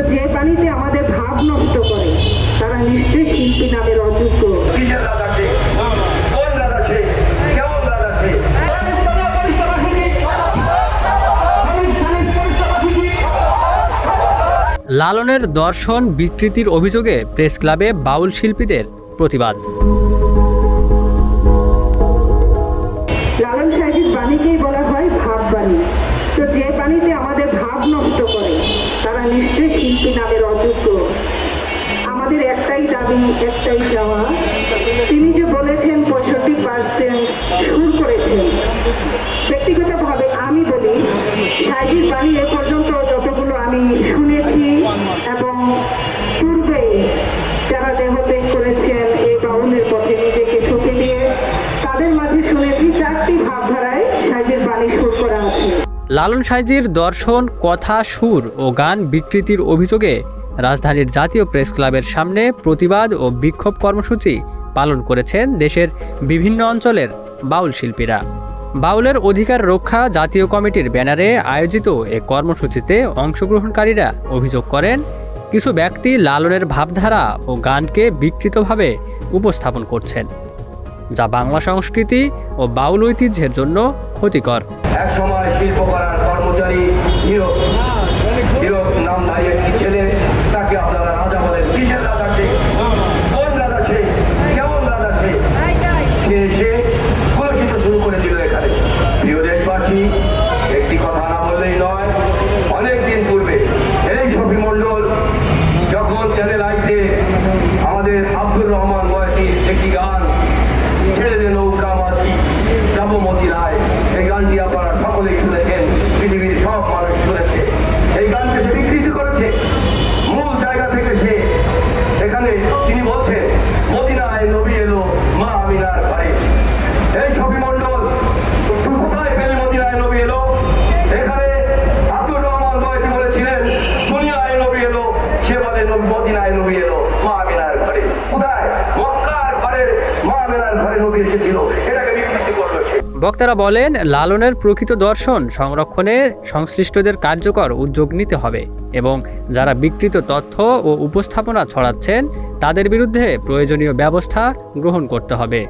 যে পানিতে আমাদের ভাব নষ্ট করে তারা নিশ্চয়ই শিল্পী নামের অযোগ্য। লালনের দর্শন বিকৃতির অভিযোগে প্রেস ক্লাবে বাউল শিল্পীদের প্রতিবাদ। লালন সাইজির বাণীকেই বলা হয় ভাব বাণী। তো যে পানিতে আমাদের ভাব নষ্ট করে তারা নিশ্চয়ই শিল্পী নামের অযোগ্য। আমাদের একটাই দাবি, একটাই চাওয়া, তিনি যে বলেছেন 65% সুর করেছেন। ব্যক্তিগতভাবে আমি বলি, সাইজির বাণী এ পর্যন্ত যতগুলো আমি শুনেছি এবং পূর্বে যারা দেহত্যাগ করেছেন এই বাউলের পথে নিজেকে ঝুঁকে দিয়ে, তাদের মাঝে শুনেছি 4টি ভাবধারায় সাইজির বাণী সুর করা আছে। লালন সাইজির দর্শন, কথা, সুর ও গান বিকৃতির অভিযোগে রাজধানীর জাতীয় প্রেস ক্লাবের সামনে প্রতিবাদ ও বিক্ষোভ কর্মসূচি পালন করেছেন দেশের বিভিন্ন অঞ্চলের বাউল শিল্পীরা। বাউলের অধিকার রক্ষা জাতীয় কমিটির ব্যানারে আয়োজিত এ কর্মসূচিতে অংশগ্রহণকারীরা অভিযোগ করেন, কিছু ব্যক্তি লালনের ভাবধারা ও গানকে বিকৃতভাবে উপস্থাপন করছেন, যা বাংলা সংস্কৃতি ও বাউল ঐতিহ্যের জন্য ক্ষতিকর। একসময় শিল্পকলার কর্মচারী হিরো নামধারী একটি ছেলে, তাকে আপনারা রাজা বলেন। কিসের রাজা সে? কোন রাজা সে? কেমন রাজা সে? সে এসে কুলসিত শুরু করে দিল এখানে। প্রিয় দেশবাসী, একটি কথা না বললেই নয়, অনেকদিন পূর্বে এই শফি মণ্ডল যখন চ্যানেল আইতে আমাদের আব্দুর রহমান বয়াতির একটি গান ছেড়ে দে নৌকা মাঝি যাবো মদিনায়, এই গানটি আপনারা সকলেই শুনেছেন, পৃথিবীর সব মানুষ শুনেছে। এই গানকে সে বিকৃত করেছে। মূল জায়গা থেকে সে এখানে তিনি বলছেন মদিনায় নবী এলো মা আমিনার ঘরে। এই ছবি মণ্ডল, তুই কোথায় পেলি মদিনায় নবী এলো? এখানে আব্দুর রহমান বয়াতি বলেছিলেন দুনিয়ায় নবী এলো, সে বলে মদিনায় নবী এলো মা আমিনার ঘরে। কোথায়? মক্কার ঘরে মা আমিনার ঘরে নবী এসেছিল, এটাকে বিকৃত করলো সে। বক্তারা বলেন, লালনের প্রকৃত দর্শন সংরক্ষণে সংশ্লিষ্টদের কার্যকর উদ্যোগ নিতে হবে এবং যারা বিকৃত তথ্য ও উপস্থাপনা ছড়াচ্ছেন তাদের বিরুদ্ধে প্রয়োজনীয় ব্যবস্থা গ্রহণ করতে হবে।